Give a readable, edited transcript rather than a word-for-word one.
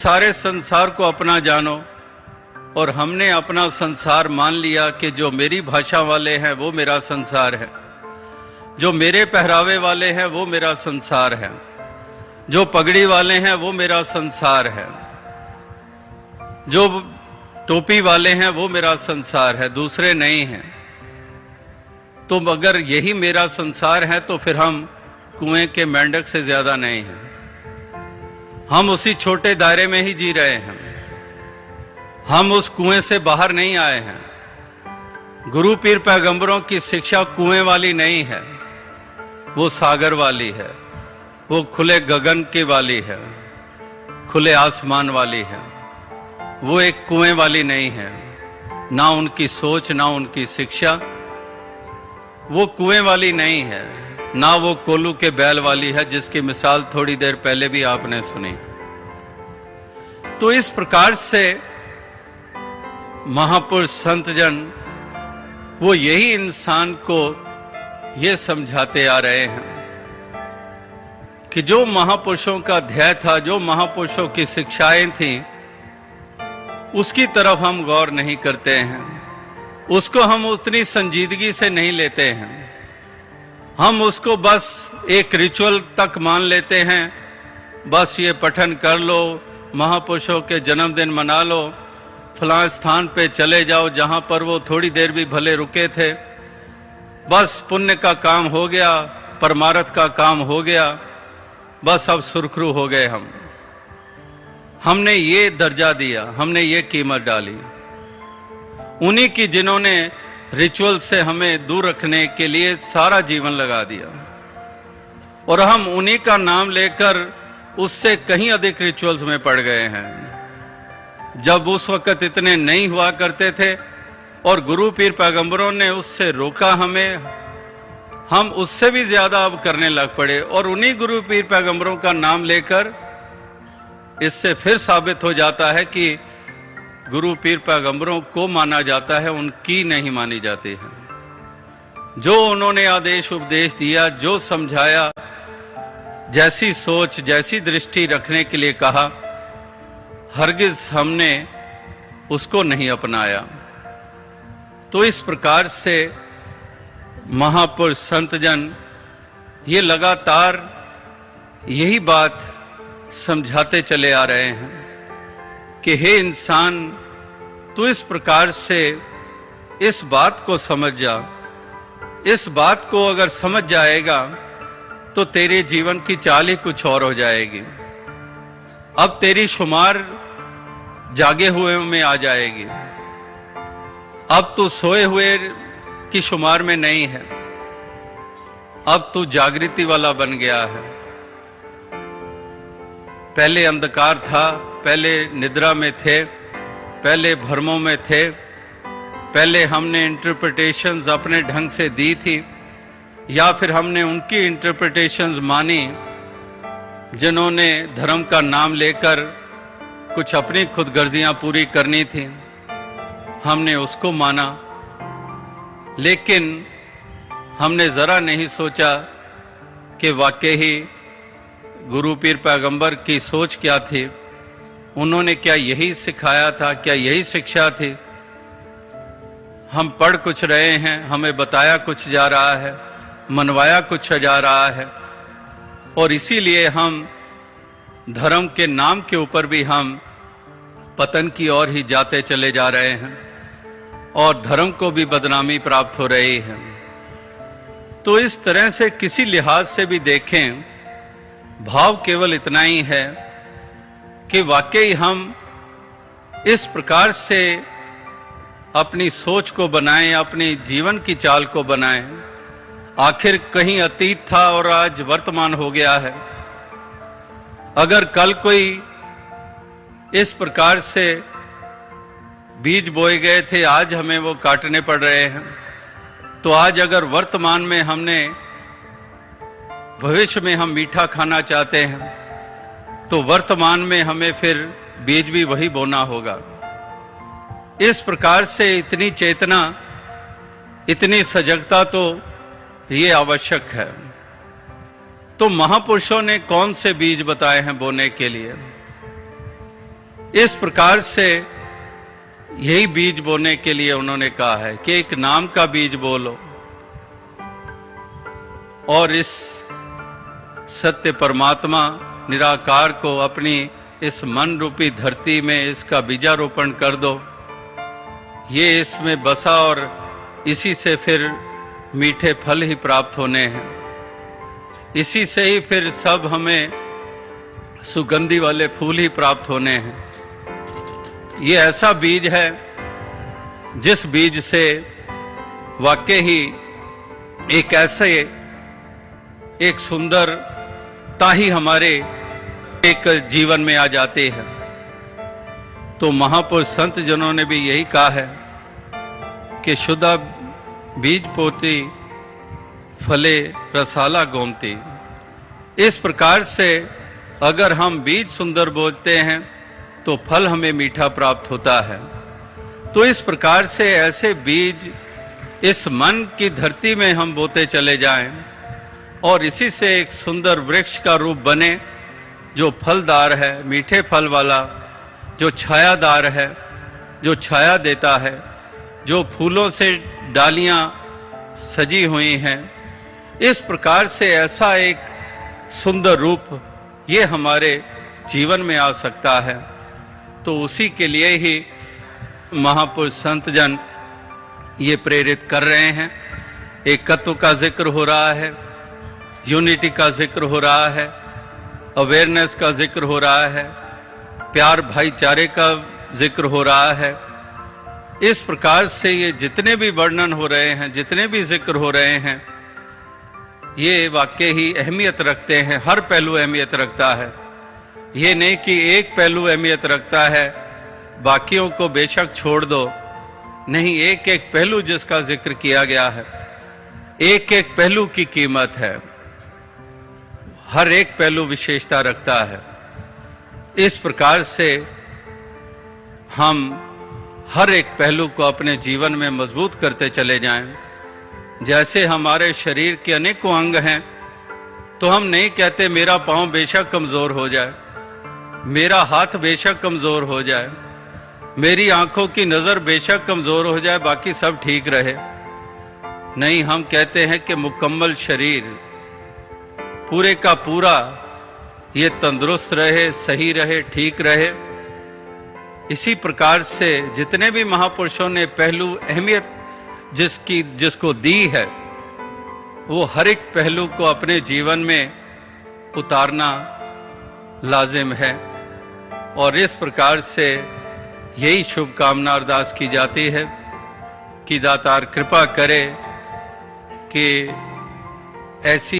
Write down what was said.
सारे संसार को अपना जानो, और हमने अपना संसार मान लिया कि जो मेरी भाषा वाले हैं वो मेरा संसार है, जो मेरे पहरावे वाले हैं वो मेरा संसार है, जो पगड़ी वाले हैं वो मेरा संसार है, जो टोपी वाले हैं वो मेरा संसार है, दूसरे नहीं हैं। तो अगर यही मेरा संसार है तो फिर हम कुएं के मेंढक से ज्यादा नहीं हैं। हम उसी छोटे दायरे में ही जी रहे हैं, हम उस कुएं से बाहर नहीं आए हैं। गुरु पीर पैगंबरों की शिक्षा कुएं वाली नहीं है, वो सागर वाली है, वो खुले गगन की वाली है, खुले आसमान वाली है। वो एक कुएं वाली नहीं है, ना उनकी सोच ना उनकी शिक्षा वो कुएं वाली नहीं है, ना वो कोल्लू के बैल वाली है जिसकी मिसाल थोड़ी देर पहले भी आपने सुनी। तो इस प्रकार से महापुरुष संतजन वो यही इंसान को ये समझाते आ रहे हैं कि जो महापुरुषों का ध्येय था, जो महापुरुषों की शिक्षाएं थीं, उसकी तरफ हम गौर नहीं करते हैं, उसको हम उतनी संजीदगी से नहीं लेते हैं। हम उसको बस एक रिचुअल तक मान लेते हैं, बस ये पठन कर लो, महापुरुषों के जन्मदिन मना लो, फलां स्थान पे चले जाओ जहां पर वो थोड़ी देर भी भले रुके थे, बस पुण्य का काम हो गया, परमार्थ का काम हो गया, बस अब सुरखरू हो गए। हमने ये दर्जा दिया, हमने ये कीमत डाली उन्हीं की जिन्होंने रिचुअल से हमें दूर रखने के लिए सारा जीवन लगा दिया, और हम उन्हीं का नाम लेकर उससे कहीं अधिक रिचुअल्स में पड़ गए हैं। जब उस वक्त इतने नहीं हुआ करते थे और गुरु पीर पैगंबरों ने उससे रोका हमें, हम उससे भी ज्यादा अब करने लग पड़े, और उन्हीं गुरु पीर पैगंबरों का नाम लेकर इससे फिर साबित हो जाता है कि गुरु पीर पैगंबरों को माना जाता है, उनकी नहीं मानी जाती है। जो उन्होंने आदेश उपदेश दिया, जो समझाया, जैसी सोच जैसी दृष्टि रखने के लिए कहा, हरगिज हमने उसको नहीं अपनाया। तो इस प्रकार से महापुरुष संतजन ये लगातार यही बात समझाते चले आ रहे हैं कि हे इंसान, तू इस प्रकार से इस बात को समझ जा। इस बात को अगर समझ जाएगा तो तेरे जीवन की चाल ही कुछ और हो जाएगी। अब तेरी शुमार जागे हुए में आ जाएगी, अब तू सोए हुए की शुमार में नहीं है, अब तू जागृति वाला बन गया है। पहले अंधकार था, पहले निद्रा में थे, पहले भ्रमों में थे, पहले हमने इंटरप्रिटेशंस अपने ढंग से दी थी, या फिर हमने उनकी इंटरप्रिटेशंस मानी जिन्होंने धर्म का नाम लेकर कुछ अपनी खुदगर्जियां पूरी करनी थी, हमने उसको माना। लेकिन हमने जरा नहीं सोचा कि वाकई ही गुरु पीर पैगंबर की सोच क्या थी, उन्होंने क्या यही सिखाया था, क्या यही शिक्षा थी। हम पढ़ कुछ रहे हैं, हमें बताया कुछ जा रहा है, मनवाया कुछ जा रहा है, और इसीलिए हम धर्म के नाम के ऊपर भी हम पतन की ओर ही जाते चले जा रहे हैं, और धर्म को भी बदनामी प्राप्त हो रही है। तो इस तरह से किसी लिहाज से भी देखें, भाव केवल इतना ही है कि वाकई हम इस प्रकार से अपनी सोच को बनाएं, अपनी जीवन की चाल को बनाएं। आखिर कहीं अतीत था और आज वर्तमान हो गया है। अगर कल कोई इस प्रकार से बीज बोए गए थे, आज हमें वो काटने पड़ रहे हैं, तो आज अगर वर्तमान में हमने भविष्य में हम मीठा खाना चाहते हैं तो वर्तमान में हमें फिर बीज भी वही बोना होगा। इस प्रकार से इतनी चेतना, इतनी सजगता तो ये आवश्यक है। तो महापुरुषों ने कौन से बीज बताए हैं बोने के लिए? इस प्रकार से यही बीज बोने के लिए उन्होंने कहा है कि एक नाम का बीज बोलो और इस सत्य परमात्मा निराकार को अपनी इस मन रूपी धरती में इसका बीजारोपण कर दो। ये इसमें बसा और इसी से फिर मीठे फल ही प्राप्त होने हैं, इसी से ही फिर सब हमें सुगंधी वाले फूल ही प्राप्त होने हैं। ये ऐसा बीज है जिस बीज से वाकई ही एक ऐसे एक सुंदरता ही हमारे एक जीवन में आ जाते हैं। तो महापुरुष संत जनों ने भी यही कहा है कि शुद्धा बीज पोती फले रसाला गोमती। इस प्रकार से अगर हम बीज सुंदर बोते हैं तो फल हमें मीठा प्राप्त होता है। तो इस प्रकार से ऐसे बीज इस मन की धरती में हम बोते चले जाएं और इसी से एक सुंदर वृक्ष का रूप बने जो फलदार है, मीठे फल वाला, जो छायादार है, जो छाया देता है, जो फूलों से डालियां सजी हुई हैं। इस प्रकार से ऐसा एक सुंदर रूप ये हमारे जीवन में आ सकता है। तो उसी के लिए ही महापुरुष संत जन ये प्रेरित कर रहे हैं। एकत्व का जिक्र हो रहा है, यूनिटी का जिक्र हो रहा है, अवेयरनेस का जिक्र हो रहा है, प्यार भाईचारे का जिक्र हो रहा है। इस प्रकार से ये जितने भी वर्णन हो रहे हैं, जितने भी जिक्र हो रहे हैं, ये वाकई ही अहमियत रखते हैं। हर पहलू अहमियत रखता है। ये नहीं कि एक पहलू अहमियत रखता है, बाकियों को बेशक छोड़ दो। नहीं, एक एक पहलू जिसका जिक्र किया गया है, एक एक पहलू की कीमत है। हर एक पहलू विशेषता रखता है। इस प्रकार से हम हर एक पहलू को अपने जीवन में मजबूत करते चले जाएं। जैसे हमारे शरीर के अनेकों अंग हैं, तो हम नहीं कहते मेरा पांव बेशक कमजोर हो जाए, मेरा हाथ बेशक कमजोर हो जाए, मेरी आंखों की नजर बेशक कमजोर हो जाए, बाकी सब ठीक रहे। नहीं, हम कहते हैं कि मुकम्मल शरीर पूरे का पूरा ये तंदुरुस्त रहे, सही रहे, ठीक रहे। इसी प्रकार से जितने भी महापुरुषों ने पहलू अहमियत जिसको दी है, वो हर एक पहलू को अपने जीवन में उतारना लाजिम है। और इस प्रकार से यही शुभकामना अरदास की जाती है कि दातार कृपा करे कि ऐसी